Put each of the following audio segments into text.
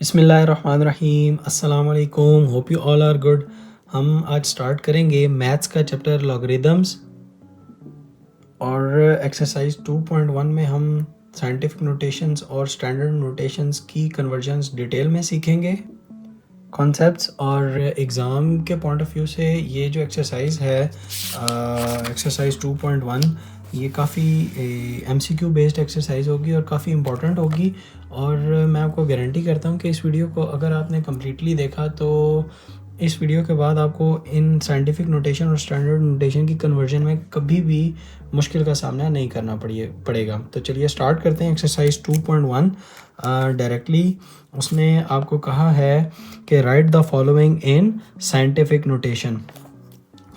बिस्मिल्लाहिर्रहमानिर्रहीम अस्सलाम वालेकुम, hope you all are good. हम आज स्टार्ट करेंगे मैथ्स का चैप्टर लॉगरिदम्स और एक्सरसाइज 2.1 में हम साइंटिफिक नोटेशंस और स्टैंडर्ड नोटेशंस की कन्वर्जन्स डिटेल में सीखेंगे, कॉन्सेप्ट्स। और एग्ज़ाम के पॉइंट ऑफ व्यू से ये जो एक्सरसाइज है एक्सरसाइज 2.1 ये काफ़ी MCQ बेस्ड एक्सरसाइज होगी और काफ़ी इम्पोर्टेंट होगी। और मैं आपको गारंटी करता हूँ कि इस वीडियो को अगर आपने कम्प्लीटली देखा तो इस वीडियो के बाद आपको इन साइंटिफिक नोटेशन और स्टैंडर्ड नोटेशन की कन्वर्जन में कभी भी मुश्किल का सामना नहीं करना पड़ेगा। तो चलिए स्टार्ट करते हैं एक्सरसाइज 2.1 डायरेक्टली। उसने आपको कहा है कि right the following in scientific notation.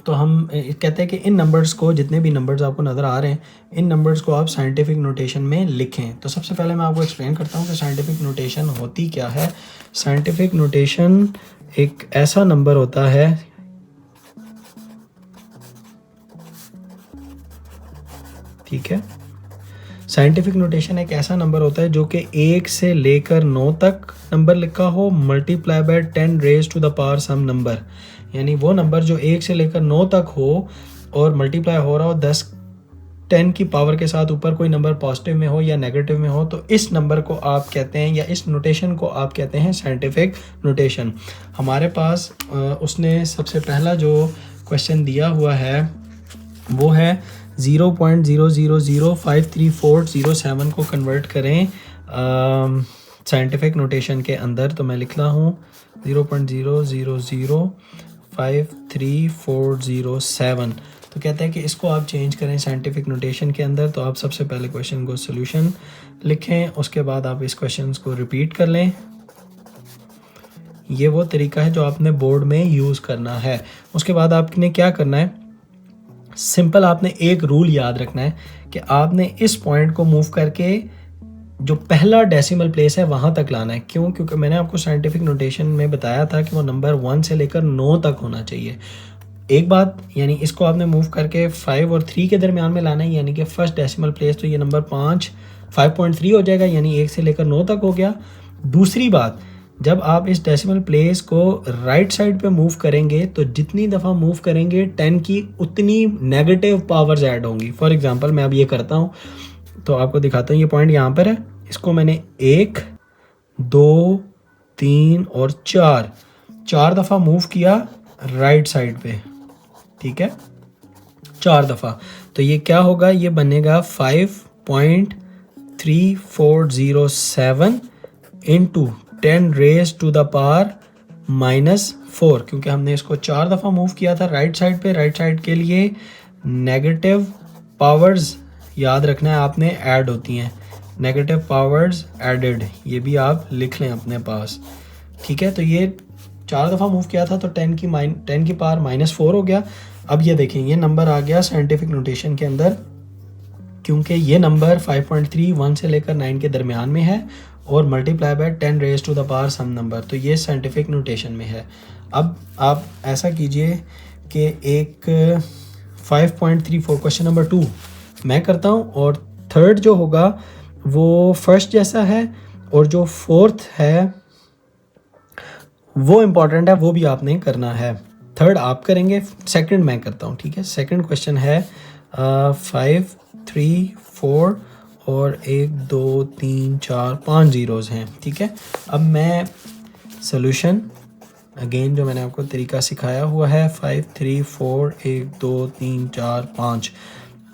तो हम कहते हैं कि इन नंबर्स को, जितने भी नंबर्स आपको नज़र आ रहे हैं, इन नंबर्स को आप साइंटिफिक नोटेशन में लिखें। तो सबसे पहले मैं आपको एक्सप्लेन करता हूँ कि साइंटिफिक नोटेशन होती क्या है। साइंटिफिक नोटेशन एक ऐसा नंबर होता है ठीक है, साइंटिफिक नोटेशन एक ऐसा नंबर होता है जो कि 1 से लेकर 9 तक नंबर लिखा हो, multiply by 10 raise to the power some number. यानी वो नंबर जो 1 से लेकर 9 तक हो और मल्टीप्लाई हो रहा हो 10 की पावर के साथ, ऊपर कोई नंबर पॉजिटिव में हो या नेगेटिव में हो, तो इस नंबर को आप कहते हैं या इस नोटेशन को आप कहते हैं साइंटिफिक नोटेशन। हमारे पास उसने सबसे पहला जो क्वेश्चन दिया हुआ है वो है 0.00053407 को कन्वर्ट करें साइंटिफिक नोटेशन के अंदर। तो मैं लिख रहा हूँ 0.00053407। तो कहते हैं कि इसको आप चेंज करें साइंटिफिक नोटेशन के अंदर। तो आप सबसे पहले क्वेश्चन को सोल्यूशन लिखें, उसके बाद आप इस क्वेश्चन को रिपीट कर लें। ये वो तरीका है जो आपने बोर्ड में यूज़ करना है। उसके बाद आपने क्या करना है, सिंपल आपने एक रूल याद रखना है कि आपने इस पॉइंट को मूव करके जो पहला डेसिमल प्लेस है वहाँ तक लाना है। क्यों? क्योंकि मैंने आपको साइंटिफिक नोटेशन में बताया था कि वो नंबर 1 से लेकर 9 तक होना चाहिए। एक बात, यानी इसको आपने मूव करके 5 और 3 के दरमियान में लाना है, यानी कि फर्स्ट डेसिमल प्लेस तो ये नंबर 5.3 हो जाएगा, यानी 1 से लेकर 9 तक हो गया। दूसरी बात, जब आप इस डेसिमल प्लेस को राइट साइड पे मूव करेंगे तो जितनी दफ़ा मूव करेंगे 10 की उतनी नेगेटिव पावर्स ऐड होंगी। फॉर एग्जांपल मैं अब ये करता हूँ तो आपको दिखाता हूँ। ये पॉइंट यहाँ पर है, इसको मैंने 1 2 3 और 4 दफ़ा मूव किया राइट साइड पे, ठीक है, 4 दफ़ा। तो ये क्या होगा, ये बनेगा 5.3407 into 10 raise to the power -4, क्योंकि हमने इसको 4 दफ़ा मूव किया था राइट साइड पे। राइट साइड के लिए नेगेटिव पावर्स याद रखना है आपने, ऐड होती हैं, नेगेटिव पावर्स एडेड, ये भी आप लिख लें अपने पास, ठीक है। तो ये 4 दफ़ा मूव किया था तो 10 की पावर -4 हो गया। अब ये देखें, ये नंबर आ गया साइंटिफिक नोटेशन के अंदर, क्योंकि ये नंबर 5.3 1 से लेकर 9 के दरमियान में है और multiply by 10 raise to the power some number, तो ये साइंटिफिक नोटेशन में है। अब आप ऐसा कीजिए कि एक 5.34 क्वेश्चन नंबर 2 मैं करता हूँ और थर्ड जो होगा वो फर्स्ट जैसा है और जो फोर्थ है वो इम्पॉर्टेंट है, वो भी आपने करना है। थर्ड आप करेंगे, सेकंड मैं करता हूँ, ठीक है। सेकंड क्वेश्चन है 5 3 4 और 1 2 3 4 5 जीरोज़ हैं, ठीक है। अब मैं सोल्यूशन अगेन जो मैंने आपको तरीका सिखाया हुआ है 5 3 4 1 2 3 4 5।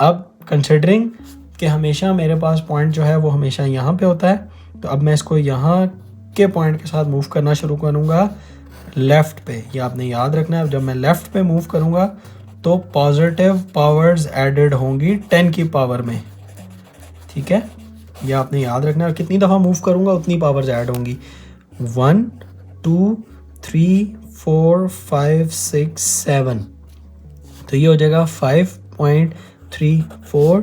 अब कंसिडरिंग कि हमेशा मेरे पास पॉइंट जो है वो हमेशा यहाँ पे होता है, तो अब मैं इसको यहाँ के पॉइंट के साथ मूव करना शुरू करूँगा लेफ़्ट पे। ये आपने याद रखना है, जब मैं लेफ़्ट पे मूव करूँगा तो पॉजिटिव पावर्स एडेड होंगी 10 की पावर में, ठीक है। ये आपने याद रखना है, कितनी दफ़ा मूव करूँगा उतनी पावर्स ऐड होंगी। 1 2 3 4 5 6 7, तो ये हो जाएगा 5.34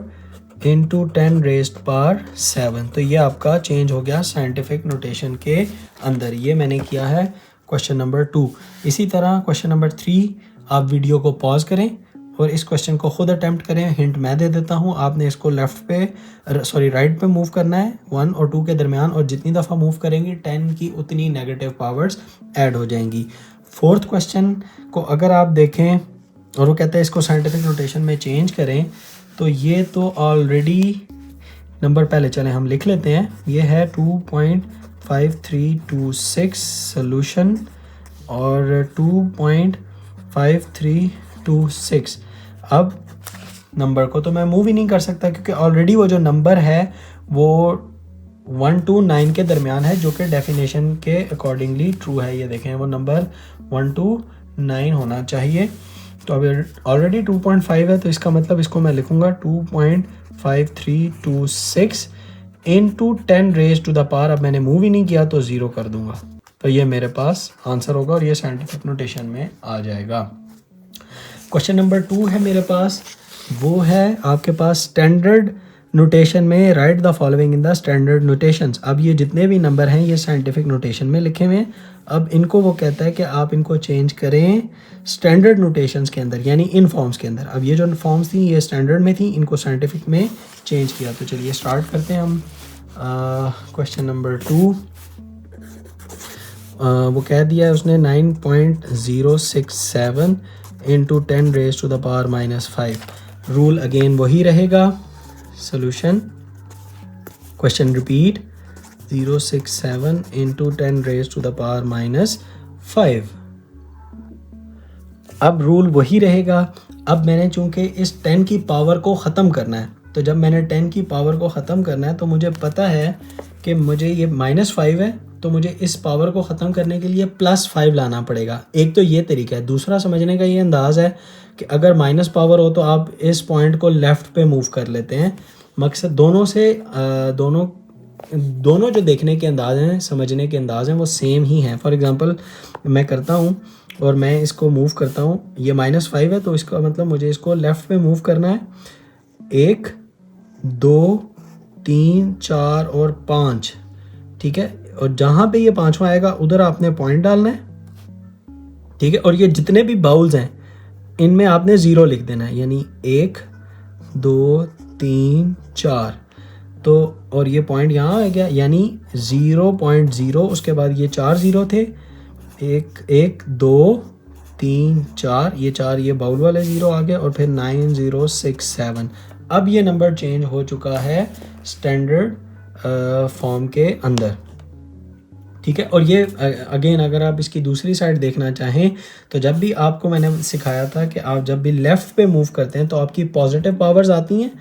इंटू 10 रेज्ड पावर 7। तो ये आपका चेंज हो गया साइंटिफिक नोटेशन के अंदर। ये मैंने किया है क्वेश्चन नंबर 2। इसी तरह क्वेश्चन नंबर 3 आप वीडियो को पॉज करें और इस क्वेश्चन को खुद अटैम्प्ट करें। हिंट मैं दे देता हूँ, आपने इसको राइट पे मूव करना है 1 और 2 के दरमियान, और जितनी दफ़ा मूव करेंगी 10 की उतनी नेगेटिव पावर्स ऐड हो जाएंगी। फोर्थ क्वेश्चन को अगर आप देखें और वो कहता है इसको साइंटिफिक नोटेशन में चेंज करें, तो ये तो ऑलरेडी नंबर पहले चलें हम लिख लेते हैं। ये है 2.5326 सोल्यूशन और 2.5326। अब नंबर को तो मैं मूव ही नहीं कर सकता क्योंकि ऑलरेडी वो जो नंबर है वो 1 to 9 के दरमियान है, जो कि डेफिनेशन के अकॉर्डिंगली ट्रू है। ये देखें वो नंबर 1 to 9 होना चाहिए। तो अब ऑलरेडी 2.5 है, तो इसका मतलब इसको मैं लिखूंगा 2.5326 into 10 raise to the power. अब मैंने मूव ही नहीं किया तो 0 कर दूंगा, तो ये मेरे पास आंसर होगा और ये साइंटिफिक नोटेशन में आ जाएगा। क्वेश्चन नंबर 2 है मेरे पास, वो है आपके पास स्टैंडर्ड नोटेशन में right the following in the standard notations. अब ये जितने भी नंबर हैं ये साइंटिफिक नोटेशन में लिखे हुए हैं। अब इनको वो कहता है कि आप इनको चेंज करें स्टैंडर्ड नोटेशंस के अंदर, यानी इन फॉर्म्स के अंदर। अब ये जो फॉर्म्स थी ये स्टैंडर्ड में थी, इनको साइंटिफिक में चेंज किया। तो चलिए स्टार्ट करते हैं हम। क्वेश्चन नंबर 2 वो कह दिया है उसने 9.067 into 10 raise to the power -5। Rule again वही रहेगा। Solution question repeat 067 into 10 raise to the power -5। अब रूल वही रहेगा। अब मैंने चूंकि इस 10 की पावर को ख़त्म करना है, तो जब मैंने 10 की पावर को ख़त्म करना है तो मुझे पता है कि मुझे ये -5 है, तो मुझे इस पावर को ख़त्म करने के लिए +5 लाना पड़ेगा। एक तो ये तरीका है। दूसरा समझने का ये अंदाज़ है कि अगर माइनस पावर हो तो आप इस पॉइंट को लेफ़्ट पे मूव कर लेते हैं। मकसद दोनों जो देखने के अंदाज हैं, समझने के अंदाज हैं, वो सेम ही हैं। फॉर एग्ज़ाम्पल मैं करता हूँ और मैं इसको मूव करता हूँ, ये -5 है, तो इसका मतलब मुझे इसको लेफ़्ट पे मूव करना है। 1 2 3 4 और 5, ठीक है। और जहाँ पे ये 5वां आएगा उधर आपने पॉइंट डालना है, ठीक है। और ये जितने भी बाउल्स हैं इनमें आपने 0 लिख देना है, यानी 1 2 3 4। तो और ये पॉइंट यहाँ आ गया, यानी 0.0। उसके बाद ये 4 0 थे, 1 2 3 4, ये 4 ये बाउल वाले 0 आ गए, और फिर 9067। अब ये नंबर चेंज हो चुका है स्टैंडर्ड फॉर्म के अंदर, ठीक है। और ये अगेन अगर आप इसकी दूसरी साइड देखना चाहें तो जब भी आपको मैंने सिखाया था कि आप जब भी लेफ़्ट पे मूव करते हैं तो आपकी पॉजिटिव पावर्स आती हैं।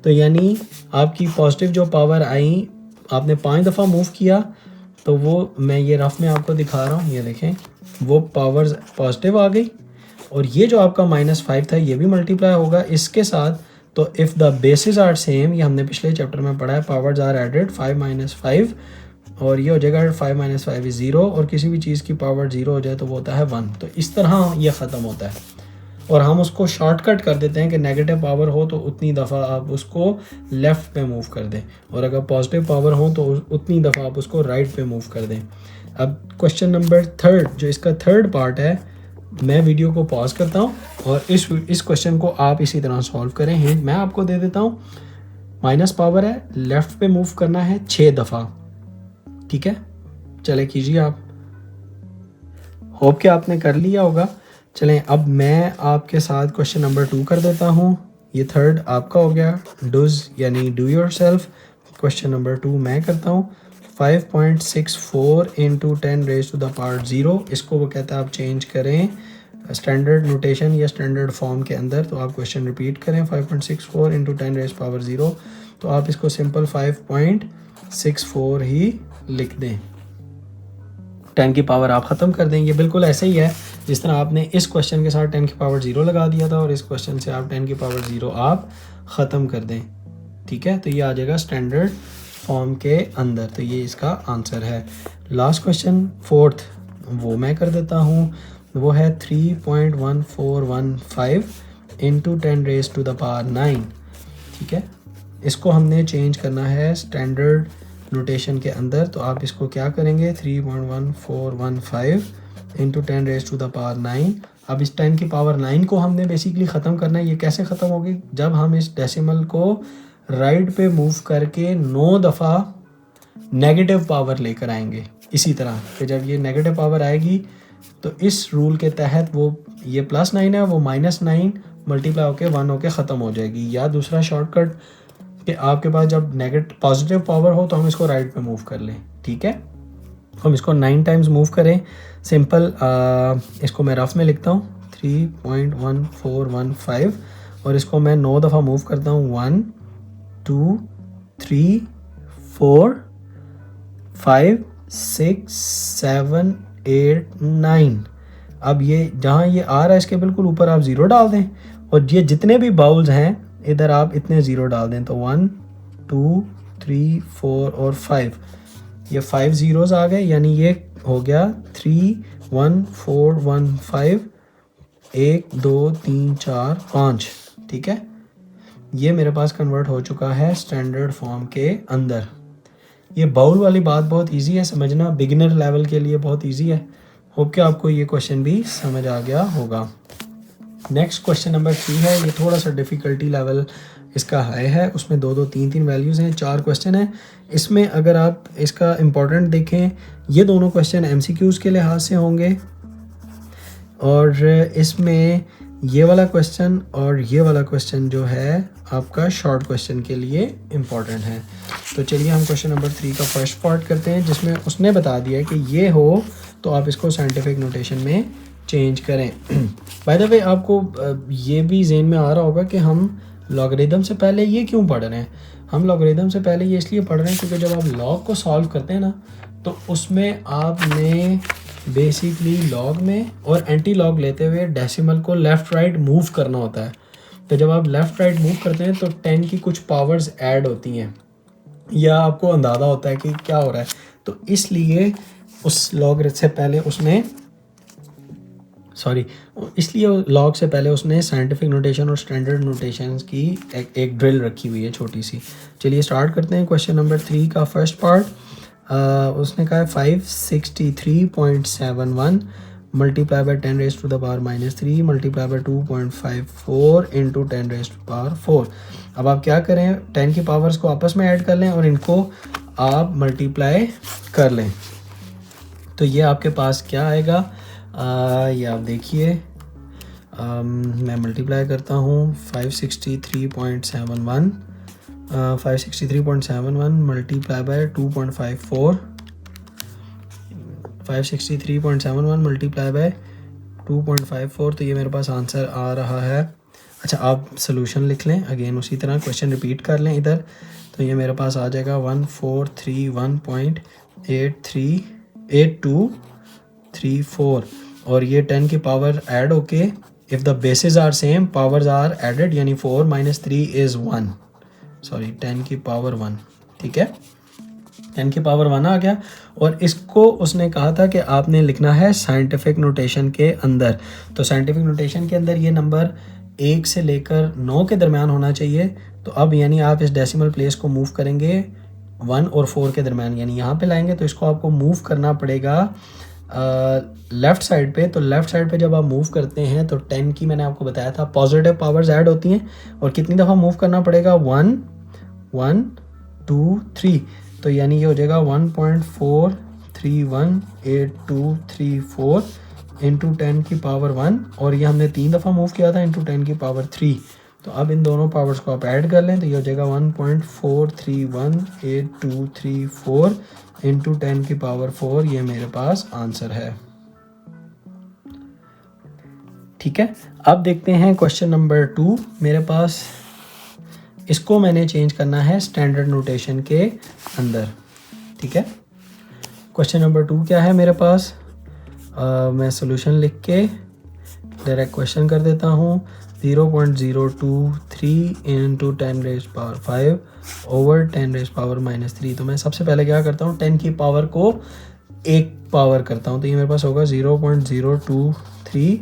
तो यानी आपकी पॉजिटिव जो पावर आई, आपने 5 दफ़ा मूव किया, तो वो मैं ये रफ में आपको दिखा रहा हूँ। ये देखें वो पावर्स पॉजिटिव आ गई, और ये जो आपका -5 था ये भी मल्टीप्लाई होगा इसके साथ। तो if the basis are same, ये हमने पिछले चैप्टर में पढ़ा है, पावर्स आर एडेड 5 - 5, और ये हो जाएगा 5 - 5 = 0, और किसी भी चीज़ की पावर 0 हो जाए तो वो होता है 1। तो इस तरह ये ख़त्म होता है, और हम उसको शॉर्टकट कर देते हैं कि नेगेटिव पावर हो तो उतनी दफ़ा आप उसको लेफ़्ट पे मूव कर दें, और अगर पॉजिटिव पावर हो तो उतनी दफ़ा आप उसको राइट पे मूव कर दें। अब क्वेश्चन नंबर 3 जो इसका थर्ड पार्ट है, मैं वीडियो को पॉज करता हूँ और इस क्वेश्चन को आप इसी तरह सॉल्व करें। हिंट मैं आपको दे देता हूँ। माइनस पावर है, लेफ़्ट पे मूव करना है 6 दफ़ा, ठीक है। चले कीजिए आप, होप कि आपने कर लिया होगा। चलें अब मैं आपके साथ क्वेश्चन नंबर 2 कर देता हूँ। ये थर्ड आपका हो गया, डूज यानी डू योरसेल्फ। क्वेश्चन नंबर 2 मैं करता हूँ। 5.64 into 10 raise to the power 0, इसको वो कहता है आप चेंज करें स्टैंडर्ड नोटेशन या स्टैंडर्ड फॉर्म के अंदर। तो आप क्वेश्चन रिपीट करें 5.64 इंटू 10 रेज पावर 0, तो आप इसको सिंपल 5.64 ही लिख दें। 10 की पावर आप ख़त्म कर दें। ये बिल्कुल ऐसे ही है जिस तरह आपने इस क्वेश्चन के साथ 10 की पावर 0 लगा दिया था, और इस क्वेश्चन से आप 10 की पावर 0 आप ख़त्म कर दें, ठीक है। तो ये आ जाएगा स्टैंडर्ड फॉर्म के अंदर। तो ये इसका आंसर है। लास्ट क्वेश्चन फोर्थ वो मैं कर देता हूँ। वो है 3.1415 into 10 raise to the power 9, ठीक है। इसको हमने चेंज करना है स्टैंडर्ड नोटेशन के अंदर। तो आप इसको क्या करेंगे, 3.1415 into 10 raise to the power 9 अब इस 10 की पावर 9 को हमने बेसिकली ख़त्म करना है। ये कैसे ख़त्म होगी? जब हम इस डेसिमल को राइट पे मूव करके 9 दफ़ा नेगेटिव पावर लेकर आएंगे। इसी तरह कि जब ये नेगेटिव पावर आएगी तो इस रूल के तहत वो ये +9 है, वो -9 मल्टीप्लाई होके 1 होके ख़त्म हो जाएगी। या दूसरा शॉर्टकट कि आपके पास जब नेगेटिव पॉजिटिव पावर हो तो हम इसको राइट पे मूव कर लें। ठीक है, हम इसको 9 टाइम्स मूव करें। सिंपल इसको मैं रफ में लिखता हूँ 3.1415 और इसको मैं 9 दफ़ा मूव करता हूँ 1 2 3 4 5 6 7 8 9। अब ये जहाँ ये आ रहा है इसके बिल्कुल ऊपर आप ज़ीरो डाल दें और ये जितने भी बाउल्स हैं इधर आप इतने ज़ीरो डाल दें। तो 1 2 3 4 और 5, ये 5 ज़ीरोज़ आ गए, यानी ये हो गया 3 1 4 1 5 1 2 3 4 5। ठीक है, ये मेरे पास कन्वर्ट हो चुका है स्टैंडर्ड फॉर्म के अंदर। ये बाउल वाली बात बहुत इजी है समझना, बिगिनर लेवल के लिए बहुत इजी है। होप कि आपको ये क्वेश्चन भी समझ आ गया होगा। नेक्स्ट क्वेश्चन नंबर 3 है। ये थोड़ा सा डिफ़िकल्टी लेवल इसका हाई है, उसमें 2 2 3 3 वैल्यूज़ हैं, 4 क्वेश्चन हैं। इसमें अगर आप इसका इम्पोर्टेंट देखें, ये दोनों क्वेश्चन MCQs के लिहाज से होंगे और इसमें ये वाला क्वेश्चन और ये वाला क्वेश्चन जो है आपका शॉर्ट क्वेश्चन के लिए इम्पॉर्टेंट है। तो चलिए हम क्वेश्चन नंबर 3 का फर्स्ट पार्ट करते हैं, जिसमें उसने बता दिया कि ये हो तो आप इसको साइंटिफिक नोटेशन में चेंज करें। बाय द वे आपको ये भी ज़हन में आ रहा होगा कि हम लॉगरिदम से पहले ये क्यों पढ़ रहे हैं। हम लॉगरिदम से पहले ये इसलिए पढ़ रहे हैं क्योंकि जब आप लॉग को सॉल्व करते हैं ना तो उसमें आपने बेसिकली लॉग में और एंटी लॉग लेते हुए डेसिमल को लेफ़्ट राइट मूव करना होता है। तो जब आप लेफ़्ट राइट मूव करते हैं तो 10 की कुछ पावर्स ऐड होती हैं या आपको अंदाज़ा होता है कि क्या हो रहा है। तो इसलिए उस लॉग से पहले उसने इसलिए लॉग से पहले उसने साइंटिफिक नोटेशन और स्टैंडर्ड नोटेशंस की एक ड्रिल रखी हुई है छोटी सी। चलिए स्टार्ट करते हैं क्वेश्चन नंबर 3 का फर्स्ट पार्ट। उसने कहा है 563.71 multiply by 10 raise to the power -3 multiply by 2.54 into 10 raise to power 4। अब आप क्या करें, 10 की पावर्स को आपस में ऐड कर लें और इनको आप मल्टीप्लाई कर लें। तो ये आपके पास क्या आएगा, ये आप देखिए, मैं मल्टीप्लाई करता हूँ 563.71 मल्टीप्लाई बाय 2.54 563.71 मल्टीप्लाई बाय 2.54। तो ये मेरे पास आंसर आ रहा है। अच्छा, आप सोल्यूशन लिख लें, अगेन उसी तरह क्वेश्चन रिपीट कर लें इधर। तो ये मेरे पास आ जाएगा 1431.8234 और ये 10 की पावर ऐड होके if the basis are same powers are added, यानी 4 - 3 इज़ 1, 10 की पावर 1। ठीक है, 10 की पावर 1 आ गया और इसको उसने कहा था कि आपने लिखना है साइंटिफिक नोटेशन के अंदर। तो साइंटिफिक नोटेशन के अंदर ये नंबर 1 से लेकर 9 के दरमियान होना चाहिए। तो अब यानी आप इस डेसिमल प्लेस को मूव करेंगे 1 और 4 के दरमियान, यानी यहाँ पे लाएंगे। तो इसको आपको मूव करना पड़ेगा लेफ़्ट साइड पे। तो लेफ़्ट साइड पे जब आप मूव करते हैं तो 10 की मैंने आपको बताया था पॉजिटिव पावर्स ऐड होती हैं और कितनी दफ़ा मूव करना पड़ेगा, 1 1 2 3। तो यानी ये हो जाएगा 1.431823 इंटू 10 की पावर 1 और ये हमने 3 दफ़ा मूव किया था इंटू 10 की पावर 3। तो अब इन दोनों पावर्स को आप ऐड कर लें तो ये हो जाएगा 1.431823 इंटू 10 की पावर 4। ये मेरे पास आंसर है। ठीक है, अब देखते हैं क्वेश्चन नंबर 2 मेरे पास। इसको मैंने चेंज करना है स्टैंडर्ड नोटेशन के अंदर। ठीक है, क्वेश्चन नंबर 2 क्या है मेरे पास, मैं सॉल्यूशन लिख के डायरेक्ट क्वेश्चन कर देता हूँ। 0.023 into 10 rays power 5 over 10 rays power -3। तो मैं सबसे पहले क्या करता हूँ, 10 की पावर को एक पावर करता हूँ। तो ये मेरे पास होगा 0.023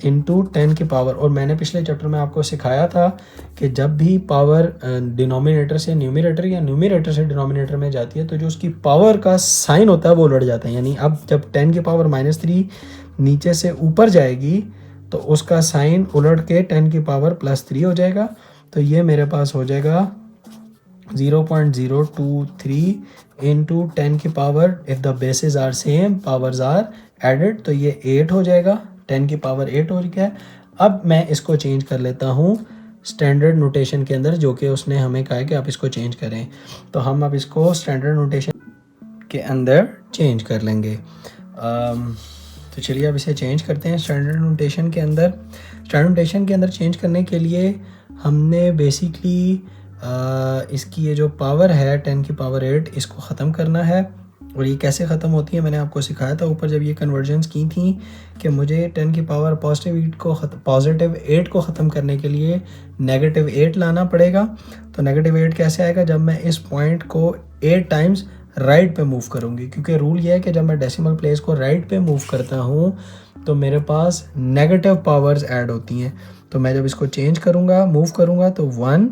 इंटू 10 की पावर। और मैंने पिछले चैप्टर में आपको सिखाया था कि जब भी पावर डिनोमिनेटर से न्यूमरेटर या न्यूमरेटर से डिनोमिनेटर में जाती है तो जो उसकी पावर का साइन होता है वो उलट जाता है। यानी अब जब 10 की पावर -3 नीचे से ऊपर जाएगी तो उसका साइन उलट के 10 की पावर +3 हो जाएगा। तो ये मेरे पास हो जाएगा 0.023 इंटू 10 की power, if the basis are same powers are added, तो ये 8 हो जाएगा। 10 की पावर 8 हो गया है। अब मैं इसको चेंज कर लेता हूँ स्टैंडर्ड नोटेशन के अंदर, जो कि उसने हमें कहा है कि आप इसको चेंज करें। तो हम अब इसको स्टैंडर्ड नोटेशन के अंदर चेंज कर लेंगे। तो चलिए अब इसे चेंज करते हैं स्टैंडर्ड नोटेशन के अंदर। स्टैंडर्ड नोटेशन के अंदर चेंज करने के लिए हमने बेसिकली इसकी ये जो पावर है 10 की पावर 8, इसको ख़त्म करना है। और ये कैसे ख़त्म होती है मैंने आपको सिखाया था ऊपर जब ये कन्वर्जन्स की थी, कि मुझे 10 की पावर पॉजिटिव 8 को ख़त्म करने के लिए -8 लाना पड़ेगा। तो -8 कैसे आएगा? जब मैं इस पॉइंट को 8 टाइम्स राइट पे मूव करूँगी, क्योंकि रूल ये है कि जब मैं डेसिमल प्लेस को राइट पे मूव करता हूँ तो मेरे पास नेगेटिव पावर्स ऐड होती हैं। तो मैं जब इसको चेंज करूँगा, मूव करूँगा, तो 1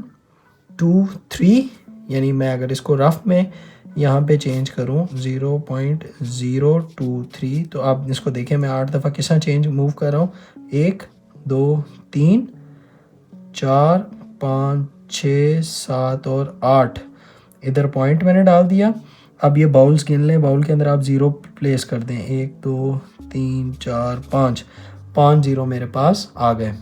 2 3, यानी मैं अगर इसको रफ में यहाँ पे चेंज करूँ 0.023, तो आप इसको देखें मैं 8 दफ़ा किस चेंज मूव कर रहा हूँ। 1 2 3 4 5 6 7 और 8, इधर पॉइंट मैंने डाल दिया। अब ये बाउल्स गिन लें, बाउल के अंदर आप 0 प्लेस कर दें। 1 2 3 4 5 0 मेरे पास आ गए।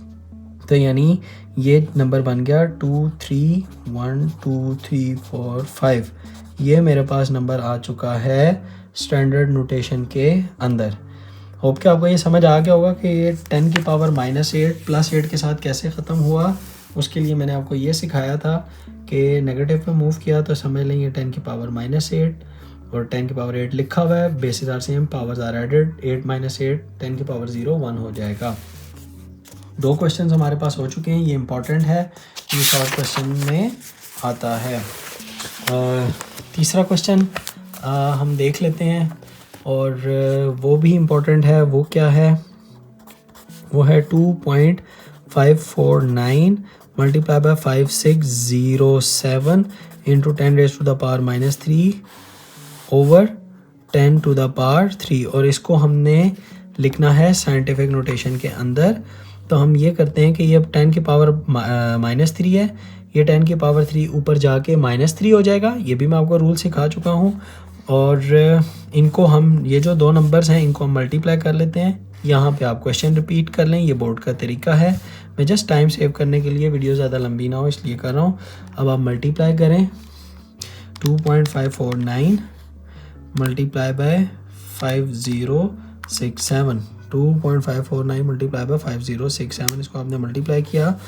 तो यानी ये नंबर बन गया 2 3 1 2 3 4 5। ये मेरे पास नंबर आ चुका है स्टैंडर्ड नोटेशन के अंदर। होप कि आपको ये समझ आ गया होगा कि ये 10 की पावर -8 +8 के साथ कैसे ख़त्म हुआ। उसके लिए मैंने आपको ये सिखाया था कि नेगेटिव पे मूव किया तो समझ लें ये 10 की पावर -8 और 10 की पावर 8 लिखा हुआ है, basis are same, powers are added, 8 - 8 10 की पावर 0 1 हो जाएगा। 2 क्वेश्चंस हमारे पास हो चुके हैं, ये इंपॉर्टेंट है, ये शॉर्ट क्वेश्चन में आता है। तीसरा क्वेश्चन हम देख लेते हैं और वो भी इम्पोर्टेंट है। वो क्या है? वो है 2.549 मल्टीप्लाई बाय 5607 इंटू 10⁻³ ओवर 10⁻³ और इसको हमने लिखना है साइंटिफिक नोटेशन के अंदर। तो हम ये करते हैं कि ये 10 की पावर -3 है, ये 10 की पावर 3 ऊपर जाके -3 हो जाएगा। ये भी मैं आपको रूल सिखा चुका हूँ। और इनको हम, ये जो 2 नंबर्स हैं इनको हम मल्टीप्लाई कर लेते हैं। यहाँ पे आप क्वेश्चन रिपीट कर लें, ये बोर्ड का तरीका है। मैं जस्ट टाइम सेव करने के लिए, वीडियो ज़्यादा लंबी ना हो इसलिए कर रहा हूँ। अब आप मल्टीप्लाई करें 2.549 मल्टीप्लाई बाय 5067, 2.549 मल्टीप्लाई बाय 5067, इसको आपने मल्टीप्लाई किया,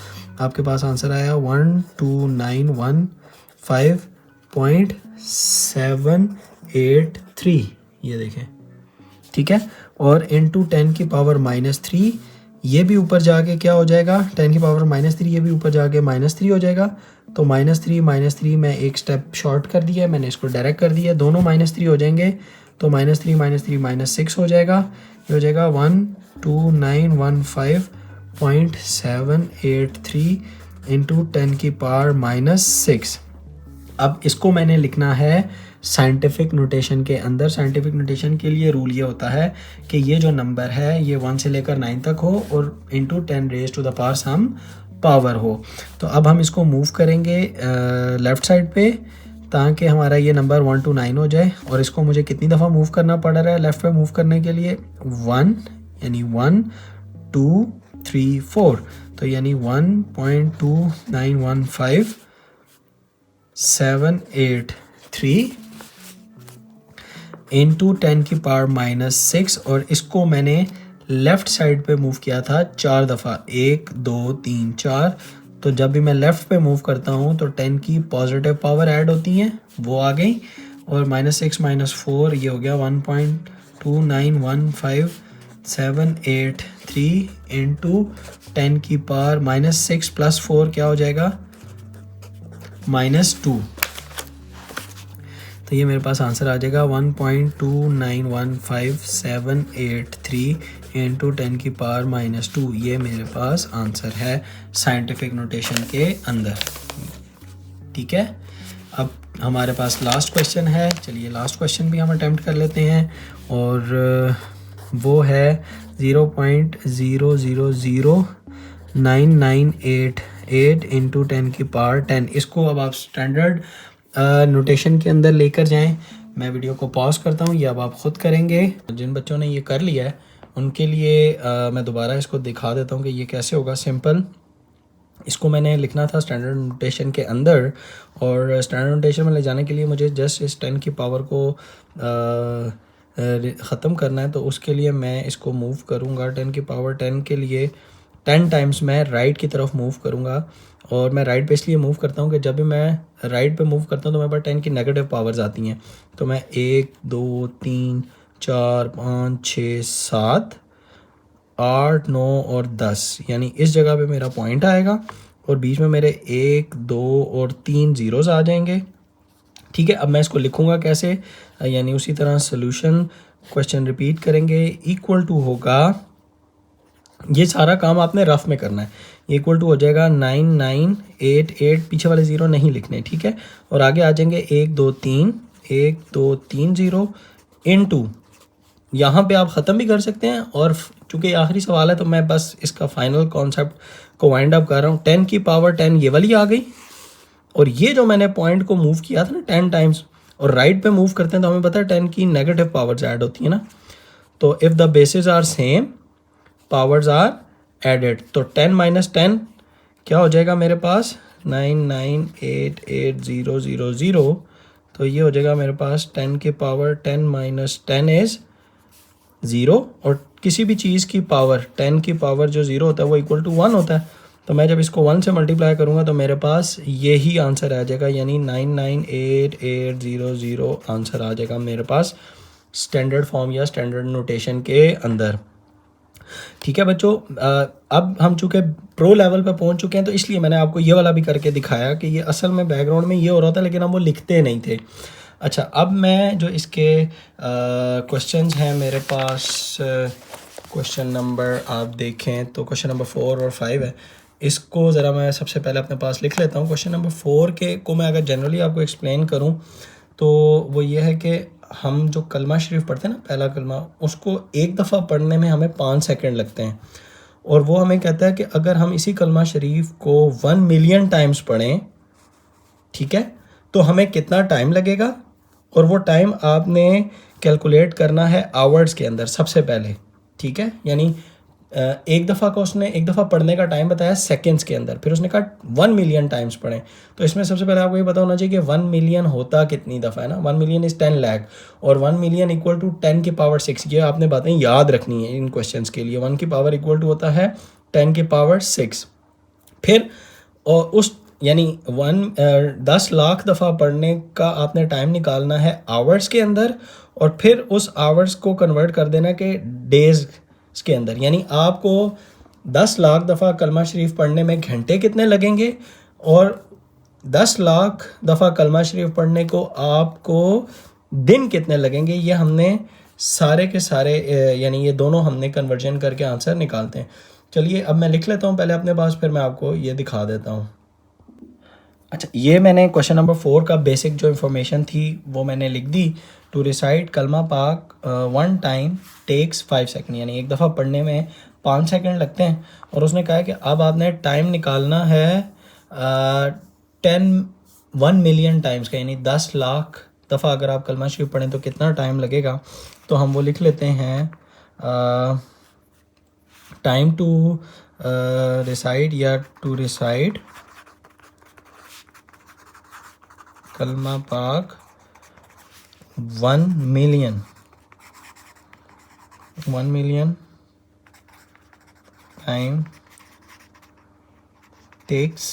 आपके पास आंसर आया 12915.783। ये देखें, ठीक है। और इंटू 10 की पावर -3, ये भी ऊपर जाके क्या हो जाएगा? 10 की पावर -3 ये भी ऊपर जाके -3 हो जाएगा। तो -3 में एक स्टेप शॉर्ट कर दिया है, मैंने इसको डायरेक्ट कर दिया, दोनों -3 हो जाएंगे। तो -3 -6 हो जाएगा। ये हो जाएगा 12915.783 इंटू 10 की पावर -6। अब इसको मैंने लिखना है साइंटिफिक नोटेशन के अंदर। साइंटिफिक नोटेशन के लिए रूल ये होता है कि ये जो नंबर है ये 1 से लेकर 9 तक हो और इंटू 10⁻³ सम पावर हो। तो अब हम इसको मूव करेंगे लेफ़्ट साइड पे, ताकि हमारा ये नंबर 1 to 9 हो जाए। और इसको मुझे कितनी दफ़ा मूव करना पड़ रहा है लेफ़्ट पे मूव करने के लिए? 1, यानी 1 2 3 4। तो यानी 1.2915.783 इंटू 10 की पावर -6। और इसको मैंने लेफ़्ट साइड पे मूव किया था 4 दफ़ा, 1 2 3 4। तो जब भी मैं लेफ़्ट पे मूव करता हूँ तो 10 की पॉजिटिव पावर ऐड होती हैं, वो आ गई। और -6 -4 ये हो गया 1.2915.783 इंटू 10 की पावर -6 + 4 क्या हो जाएगा? -2। तो ये मेरे पास आंसर आ जाएगा 1.2915.783 इंटू 10 की पावर -2। ये मेरे पास आंसर है साइंटिफिक नोटेशन के अंदर, ठीक है। अब हमारे पास लास्ट क्वेश्चन है, चलिए लास्ट क्वेश्चन भी हम अटेम्प्ट कर लेते हैं। और वो है 0.000998 इंटू 10⁻10। इसको अब आप स्टैंडर्ड नोटेशन के अंदर लेकर जाएं। मैं वीडियो को पॉज करता हूँ, ये अब आप ख़ुद करेंगे। जिन बच्चों ने ये कर लिया है उनके लिए मैं दोबारा इसको दिखा देता हूँ कि ये कैसे होगा। सिंपल, इसको मैंने लिखना था स्टैंडर्ड नोटेशन के अंदर, और स्टैंडर्ड नोटेशन में ले जाने के लिए मुझे जस्ट इस 10 की पावर को ख़त्म करना है। तो उसके लिए मैं इसको मूव करूँगा 10 की पावर 10 के लिए 10 टाइम्स मैं राइट की तरफ मूव करूँगा। और मैं राइट पे इसलिए मूव करता हूँ कि जब भी मैं राइट पे मूव करता हूँ तो मेरे पास 10 की नेगेटिव पावर्स आती हैं। तो मैं 1 2 3 4 5 6 7 8 9 और 10, यानी इस जगह पे मेरा पॉइंट आएगा और बीच में मेरे 1 2 और 3 ज़ीरोज़ आ जाएंगे। ठीक है, अब मैं इसको लिखूँगा कैसे, यानी उसी तरह सोल्यूशन क्वेश्चन रिपीट करेंगे। इक्वल टू होगा, ये सारा काम आपने रफ में करना है। इक्वल टू हो जाएगा 9988, पीछे वाले ज़ीरो नहीं लिखने, ठीक है। और आगे आ जाएंगे 1 2 3 ज़ीरो इनटू, यहाँ पे आप ख़त्म भी कर सकते हैं। और चूँकि आखिरी सवाल है तो मैं बस इसका फाइनल कॉन्सेप्ट को वाइंड अप कर रहा हूँ। 10 की पावर 10 ये वाली आ गई, और ये जो मैंने पॉइंट को मूव किया था ना 10 टाइम्स, और राइट पे मूव करते हैं तो हमें पता है 10 की नेगेटिव पावर्स ऐड होती है ना। तो if the basis are same powers are added, तो 10 माइनस 10 क्या हो जाएगा मेरे पास 99880000। तो ये हो जाएगा मेरे पास 10 की पावर 10 माइनस 10 इज़ 0। और किसी भी चीज़ की पावर 10 की पावर जो 0 होता है वो इक्वल टू 1 होता है। तो मैं जब इसको 1 से मल्टीप्लाई करूँगा तो मेरे पास यही आंसर आ जाएगा, यानी 998800 आंसर आ जाएगा मेरे पास स्टैंडर्ड फॉर्म या स्टैंडर्ड नोटेशन के अंदर। ठीक है बच्चों, अब हम चूँकि प्रो लेवल पे पहुँच चुके हैं तो इसलिए मैंने आपको ये वाला भी करके दिखाया कि ये असल में बैकग्राउंड में ये हो रहा था, लेकिन हम वो लिखते नहीं थे। अच्छा, अब मैं जो इसके क्वेश्चंस हैं मेरे पास, क्वेश्चन नंबर आप देखें तो क्वेश्चन नंबर 4 और 5 है। इसको ज़रा मैं सबसे पहले अपने पास लिख लेता हूँ। क्वेश्चन नंबर 4 के को मैं अगर जनरली आपको एक्सप्लेन करूँ तो वो ये है कि हम जो कलमा शरीफ पढ़ते हैं ना, पहला कलमा, उसको एक दफ़ा पढ़ने में हमें 5 सेकंड लगते हैं। और वो हमें कहता है कि अगर हम इसी कलमा शरीफ को 1 मिलियन टाइम्स पढ़ें, ठीक है, तो हमें कितना टाइम लगेगा। और वो टाइम आपने कैलकुलेट करना है आवर्स के अंदर सबसे पहले, ठीक है। यानी एक दफ़ा का उसने एक दफ़ा पढ़ने का टाइम बताया सेकंड्स के अंदर, फिर उसने कहा 1 मिलियन टाइम्स पढ़ें। तो इसमें सबसे पहले आपको ये पता होना चाहिए कि 1 मिलियन होता कितनी दफ़ा है ना। 1 मिलियन इज़ 10 लाख, और 1 मिलियन इक्वल टू 10 की पावर 6। ये आपने बातें याद रखनी है इन क्वेश्चंस के लिए। 1 की पावर इक्वल टू होता है 10 की पावर 6। फिर और उस यानी 10 लाख दफ़ा पढ़ने का आपने टाइम निकालना है आवर्स के अंदर, और फिर उस आवर्स को कन्वर्ट कर देना कि डेज़ के अंदर। यानी आपको 10 लाख दफ़ा कलमा शरीफ पढ़ने में घंटे कितने लगेंगे, और 10 लाख दफ़ा कलमा शरीफ पढ़ने को आपको दिन कितने लगेंगे। ये हमने सारे के सारे यानी ये दोनों हमने कन्वर्जन करके आंसर निकालते हैं। चलिए अब मैं लिख लेता हूँ पहले अपने पास, फिर मैं आपको ये दिखा देता हूँ। अच्छा, ये मैंने क्वेश्चन नंबर 4 का बेसिक जो इन्फॉर्मेशन थी वो मैंने लिख दी। टू रिसाइट कलमा पाक 1 टाइम टेक्स 5 सेकंड, यानी एक दफ़ा पढ़ने में 5 सेकंड लगते हैं। और उसने कहा कि अब आपने टाइम निकालना है 1 मिलियन टाइम्स का, यानी 10 लाख दफ़ा अगर आप कलमा शरीफ पढ़ें तो कितना टाइम लगेगा। तो हम वो लिख लेते हैं टाइम टू रिसाइट या टू रिसाइट कलमा पाक 1 million time takes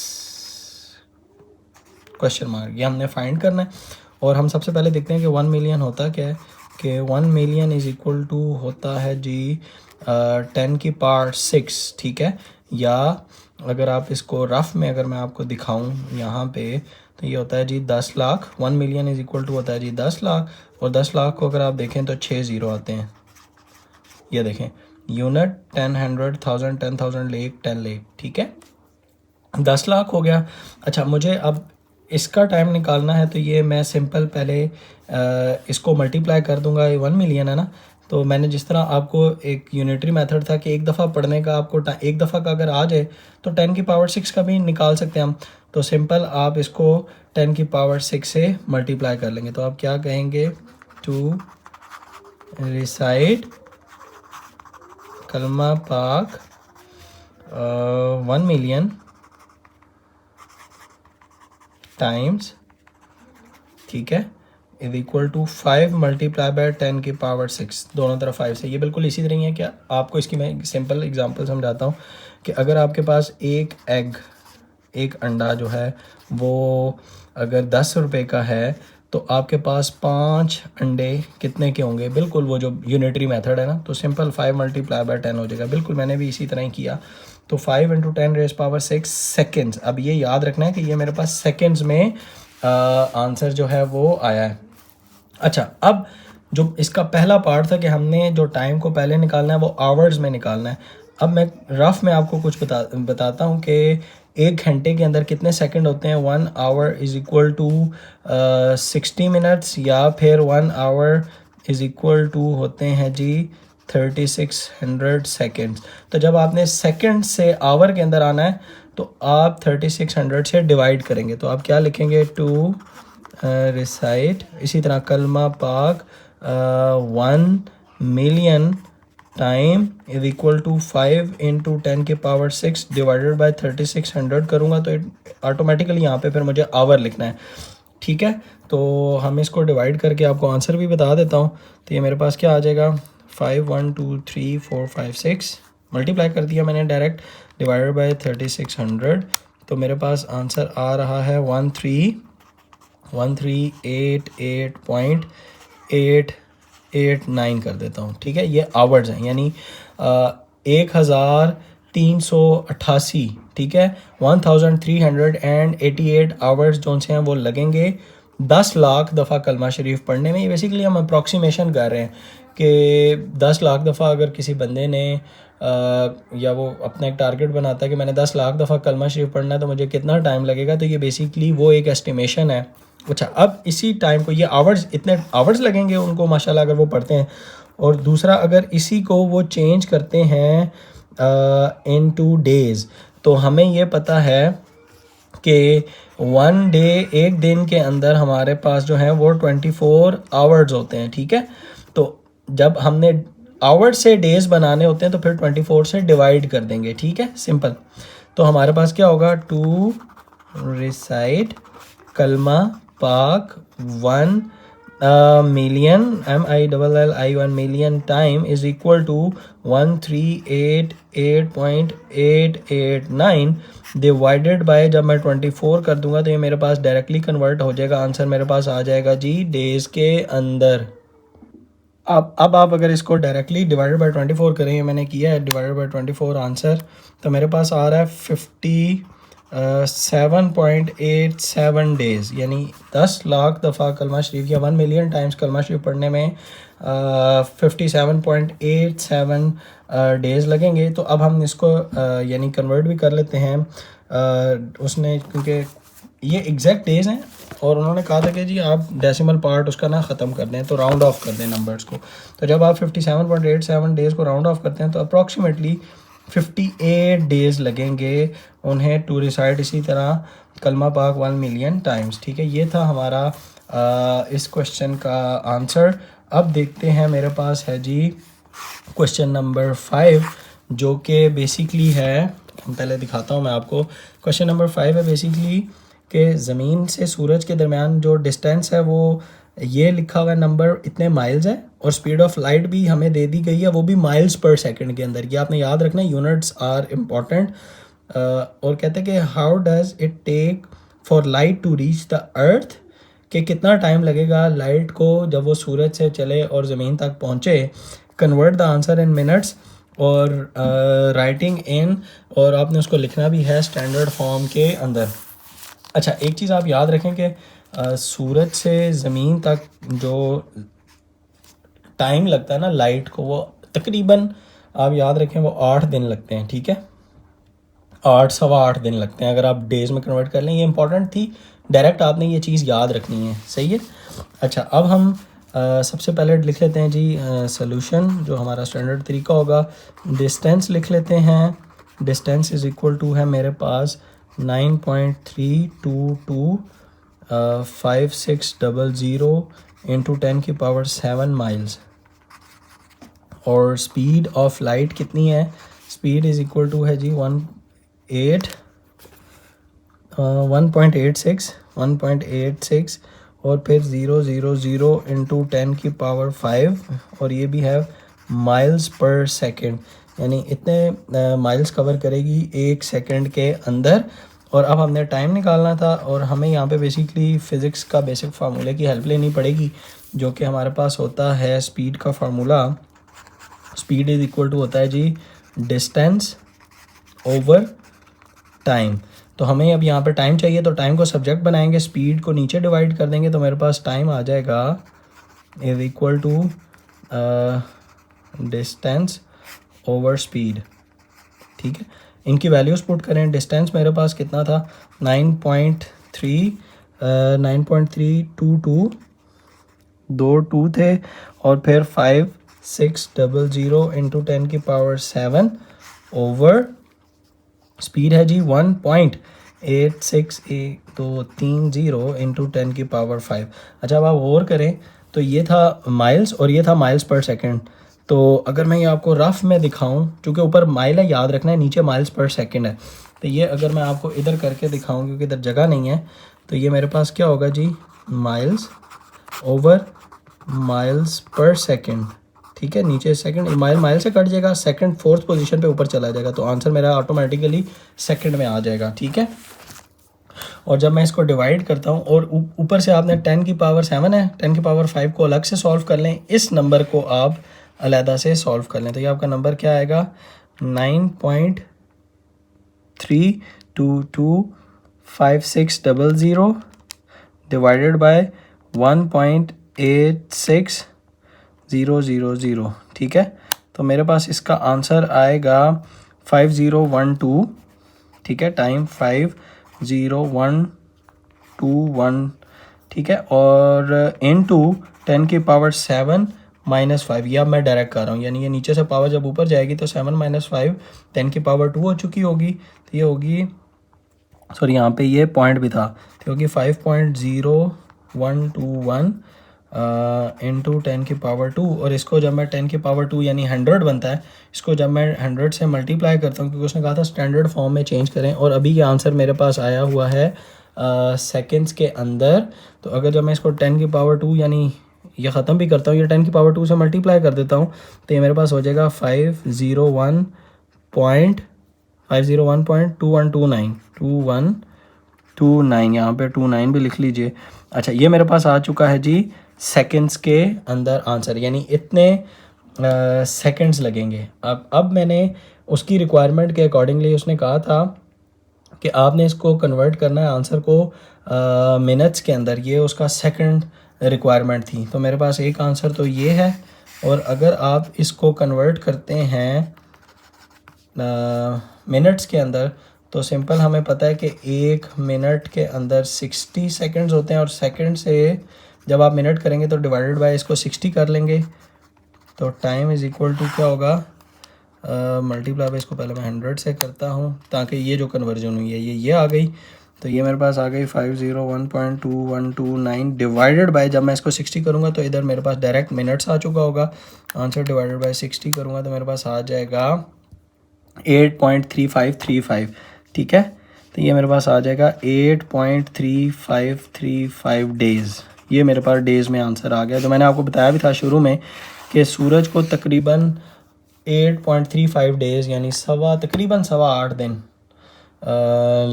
question mark, ये हमने फाइंड करना है। और हम सबसे पहले देखते हैं कि 1 मिलियन होता क्या है, कि 1 मिलियन इज़ इक्वल टू होता है जी 10 की पावर 6, ठीक है। या अगर आप इसको रफ में अगर मैं आपको दिखाऊं यहाँ पे, तो ये होता है जी 10 lakh. 1 million is equal to होता है जी 10 लाख, और 10 लाख को अगर आप देखें तो 6 ज़ीरो आते हैं। ये देखें, यूनिट 10 100 1000 10,000 लेख 10 लेख, ठीक है, 10 लाख हो गया। अच्छा, मुझे अब इसका टाइम निकालना है, तो ये मैं सिंपल पहले इसको मल्टीप्लाई कर दूंगा। ये 1 मिलियन है ना, तो मैंने जिस तरह आपको एक यूनिटरी मेथड था कि एक दफ़ा पढ़ने का आपको एक दफ़ा का अगर आ जाए तो 10 की पावर 6 का भी निकाल सकते हैं हम। तो सिंपल आप इसको 10 की पावर 6 से मल्टीप्लाई कर लेंगे। तो आप क्या कहेंगे, टू रिसाइट कलमा पाक 1 मिलियन टाइम्स, ठीक है, is equal to 5 multiply by 10 की पावर 6, दोनों तरफ 5 से। ये बिल्कुल इसी तरह ही है। क्या आपको इसकी मैं सिंपल एग्जांपल समझाता हूँ कि अगर आपके पास एक एग, एक अंडा जो है वो अगर 10 रुपये का है तो आपके पास 5 अंडे कितने के होंगे, बिल्कुल वो जो यूनिटरी मेथड है ना, तो सिंपल 5 मल्टीप्लाई बाय 10 हो जाएगा। बिल्कुल मैंने भी इसी तरह ही किया। तो 5 इंटू 10 रेज पावर 6 सेकेंड्स। अब ये याद रखना है कि ये मेरे पास सेकेंड्स में आंसर जो है वो आया है। अच्छा, अब जो इसका पहला पार्ट था कि हमने जो टाइम को पहले निकालना है वो आवर्स में निकालना है। अब मैं रफ में आपको कुछ बताता हूँ कि एक घंटे के अंदर कितने सेकंड होते हैं। 1 hour is equal to 60 minutes, या फिर 1 आवर इज़ इक्वल टू होते हैं जी 3600 सेकेंड्स। तो जब आपने सेकंड से आवर के अंदर आना है तो आप 3600 से डिवाइड करेंगे। तो आप क्या लिखेंगे, टू रिसाइट, इसी तरह कलमा पाक 1 million time is equal to 5 into 10 की पावर 6 डिवाइडेड बाय 3600 करूँगा तो ऑटोमेटिकली यहाँ पे फिर मुझे आवर लिखना है, ठीक है। तो हम इसको डिवाइड करके आपको आंसर भी बता देता हूँ। तो ये मेरे पास क्या आ जाएगा, 5 1 2 3 4 5 6 मल्टीप्लाई कर दिया मैंने डायरेक्ट, डिवाइडेड बाय 3600। तो मेरे पास आंसर आ रहा है 1388.889 कर देता हूँ, ठीक है। ये आवर्स हैं, यानी 1388, ठीक है, 1388 आवर्स जो से हैं वो लगेंगे 10 लाख दफ़ा कलमा शरीफ पढ़ने में। ये बेसिकली हम अप्रॉक्सीमेशन कर रहे हैं कि 10 लाख दफ़ा अगर किसी बंदे ने या वो अपना एक टारगेट बनाता है कि मैंने 10 लाख दफ़ा कलमा शरीफ पढ़ना है तो मुझे कितना टाइम लगेगा, तो ये बेसिकली वो एक एस्टिमेशन है। अच्छा, अब इसी टाइम को, ये आवर्स, इतने आवर्स लगेंगे उनको माशाल्लाह अगर वो पढ़ते हैं। और दूसरा, अगर इसी को वो चेंज करते हैं इनटू डेज़, तो हमें ये पता है कि 1 डे, एक दिन के अंदर हमारे पास जो है वो 24 आवर्स होते हैं, ठीक है। तो जब हमने आवर्स से डेज़ बनाने होते हैं तो फिर 24 से डिवाइड कर देंगे, ठीक है, सिंपल। तो हमारे पास क्या होगा, टू रिसाइट कलमा पाक 1 million MILLI 1 million time is equal to 1388.889 divided by, जब मैं 24 कर दूंगा तो ये मेरे पास डायरेक्टली कन्वर्ट हो जाएगा, आंसर मेरे पास आ जाएगा जी डेज़ के अंदर। अब आप अगर इसको डायरेक्टली डिवाइडेड बाय 24 करें, मैंने किया है डिवाइडेड बाय 24 आंसर, तो मेरे पास आ रहा है 57.87 डेज़, यानी 10 लाख दफ़ा कलमा शरीफ या 1 मिलियन टाइम्स कलमा शरीफ पढ़ने में 57.87 डेज़ लगेंगे। तो अब हम इसको यानी कन्वर्ट भी कर लेते हैं उसने, क्योंकि ये एग्जैक्ट डेज़ हैं और उन्होंने कहा था कि जी आप डेसिमल पार्ट उसका ना ख़त्म कर दें, तो राउंड ऑफ कर दें नंबर्स को। तो जब आप 57.87 डेज़ को राउंड ऑफ करते हैं तो अप्रॉक्सीमेटली 58 डेज़ लगेंगे उन्हें टू रिसाइड इसी तरह कलमा पाक 1 मिलियन टाइम्स, ठीक है। ये था हमारा इस क्वेश्चन का आंसर। अब देखते हैं, मेरे पास है जी क्वेश्चन नंबर 5, जो कि बेसिकली है, पहले दिखाता हूँ मैं आपको। क्वेश्चन नंबर 5 है बेसिकली कि ज़मीन से सूरज के दरमियान जो डिस्टेंस है वो ये लिखा हुआ नंबर इतने माइल्स है, और स्पीड ऑफ लाइट भी हमें दे दी गई है, वो भी माइल्स पर सेकंड के अंदर। ये आपने याद रखना है, यूनिट्स आर इम्पॉर्टेंट। और कहते हैं कि how does it take for light to reach the earth, कि कितना टाइम लगेगा लाइट को जब वो सूरज से चले और ज़मीन तक पहुँचे। Convert the answer in minutes, और राइटिंग इन, और आपने उसको लिखना भी है स्टैंडर्ड फॉर्म के अंदर। अच्छा, एक चीज़ आप याद रखें कि सूरज से ज़मीन तक जो टाइम लगता है ना लाइट को, वो तकरीबन आप याद रखें वो 8 दिन लगते हैं, ठीक है, 8 सवा 8 दिन लगते हैं अगर आप डेज़ में कन्वर्ट कर लें। ये इंपॉर्टेंट थी, डायरेक्ट आपने ये चीज़ याद रखनी है, सही है। अच्छा, अब हम सबसे पहले लिख लेते हैं जी सॉल्यूशन, जो हमारा स्टैंडर्ड तरीका होगा। डिस्टेंस लिख लेते हैं। डिस्टेंस इज़ इक्वल टू है मेरे पास 9.3225600 इंटू 10⁻7 माइल्स। और स्पीड ऑफ लाइट कितनी है? स्पीड इज़ इक्वल टू है जी 1.86 और फिर 000 इंटू 10⁵ और ये भी है माइल्स पर सेकंड, यानी इतने माइल्स कवर करेगी 1 सेकंड के अंदर। और अब हमने टाइम निकालना था और हमें यहाँ पे बेसिकली फ़िज़िक्स का बेसिक फार्मूले की हेल्प लेनी पड़ेगी, जो कि हमारे पास होता है स्पीड का formula. Speed is equal to होता है जी डिस्टेंस ओवर टाइम। तो हमें अब यहाँ पे टाइम चाहिए, तो टाइम को सब्जेक्ट बनाएंगे, स्पीड को नीचे डिवाइड कर देंगे, तो मेरे पास टाइम आ जाएगा is equal to distance over speed. ठीक है, इनकी वैल्यूज़ पुट करें। डिस्टेंस मेरे पास कितना था? 9.322 दो 2 थे और फिर 5600 इंटू 10⁻7 ओवर स्पीड है जी 1.86830 इंटू 10⁵। अच्छा, अब आप गौर करें तो ये था माइल्स और ये था माइल्स पर सेकंड। तो अगर मैं ये आपको रफ में दिखाऊं, चूँकि ऊपर माइल है याद रखना है, नीचे माइल्स पर सेकंड है, तो ये अगर मैं आपको इधर करके दिखाऊं क्योंकि इधर जगह नहीं है, तो ये मेरे पास क्या होगा जी माइल्स ओवर माइल्स पर सेकंड। ठीक है, नीचे सेकंड, माइल से कट जाएगा, सेकंड 4th पोजीशन पे ऊपर चला जाएगा, तो आंसर मेरा ऑटोमेटिकली सेकंड में आ जाएगा। ठीक है, और जब मैं इसको डिवाइड करता हूँ और ऊपर से आपने 10⁻7 है, 10⁻5 को अलग से सॉल्व कर लें, इस नंबर को आप अलहदा से सॉल्व कर लें, तो ये आपका नंबर क्या आएगा? 9.3225600 डिवाइडेड बाय 1.86000। ठीक है, तो मेरे पास इसका आंसर आएगा 5012। ठीक है, टाइम 50121। ठीक है, और इनटू 10⁻7 -5, ये अब मैं डायरेक्ट कर रहा हूँ, यानी ये नीचे से पावर जब ऊपर जाएगी तो 7 - 5 10⁻2 हो चुकी होगी, तो ये होगी, सॉरी यहाँ पे ये पॉइंट भी था, तो होगी 5.0121 इंटू 10⁻2। और इसको जब मैं 10⁻2 यानी 100 बनता है, इसको जब मैं 100 से मल्टीप्लाई करता हूँ, क्योंकि उसने कहा था स्टैंडर्ड फॉर्म में चेंज करें, और अभी ये आंसर मेरे पास आया हुआ है सेकंड्स के अंदर। तो अगर जब मैं इसको 10⁻2 यानी ये ख़त्म भी करता हूँ, ये 10⁻2 से मल्टीप्लाई कर देता हूँ, तो ये मेरे पास हो जाएगा 501.2129 यहाँ पे 29 भी लिख लीजिए। अच्छा, ये मेरे पास आ चुका है जी सेकंड्स के अंदर आंसर, यानी इतने सेकंड्स लगेंगे। अब मैंने उसकी रिक्वायरमेंट के अकॉर्डिंगली उसने कहा था कि आपने इसको कन्वर्ट करना है आंसर को मिनट्स के अंदर, ये उसका सेकंड रिक्वायरमेंट थी। तो मेरे पास एक आंसर तो ये है, और अगर आप इसको कन्वर्ट करते हैं मिनट्स के अंदर, तो सिंपल हमें पता है कि 1 मिनट के अंदर 60 सेकंड्स होते हैं, और सेकंड से जब आप मिनट करेंगे तो डिवाइडेड बाय इसको 60 कर लेंगे, तो टाइम इज़ इक्वल टू क्या होगा? मल्टीप्लाई बाय, इसको पहले मैं 100 से करता हूँ ताकि ये जो कन्वर्जन हुई है ये आ गई, तो ये मेरे पास आ गई 501.2129 डिवाइडेड बाय, जब मैं इसको 60 करूँगा तो इधर मेरे पास डायरेक्ट मिनट्स आ चुका होगा, आंसर डिवाइडेड बाय 60 करूँगा तो मेरे पास आ जाएगा 8.3535। ठीक है, तो ये मेरे पास आ जाएगा 8.3535 डेज़। ये मेरे पास डेज़ में आंसर आ गया। तो मैंने आपको बताया भी था शुरू में कि सूरज को तकरीबन 8.35 डेज़ यानी तकरीबन 8.25 दिन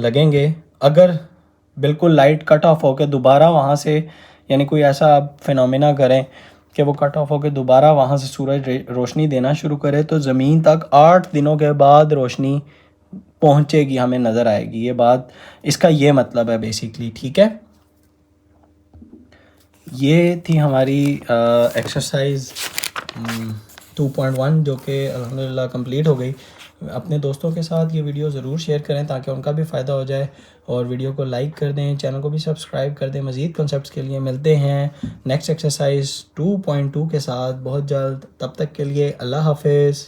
लगेंगे, अगर बिल्कुल लाइट कट ऑफ होकर दोबारा वहाँ से, यानी कोई ऐसा आप फिनोमेना करें कि वो कट ऑफ होकर दोबारा वहाँ से सूरज रोशनी देना शुरू करे, तो ज़मीन तक 8 दिनों के बाद रोशनी पहुँचेगी, हमें नज़र आएगी। ये बात, इसका ये मतलब है बेसिकली। ठीक है, ये थी हमारी एक्सरसाइज 2.1 जो कि अल्हम्दुलिल्लाह कंप्लीट हो गई। अपने दोस्तों के साथ ये वीडियो ज़रूर शेयर करें ताकि उनका भी फ़ायदा हो जाए, और वीडियो को लाइक कर दें, चैनल को भी सब्सक्राइब कर दें। मज़ीद कॉन्सेप्ट्स के लिए मिलते हैं नेक्स्ट एक्सरसाइज 2.2 के साथ बहुत जल्द। तब तक के लिए अल्लाह हाफिज़।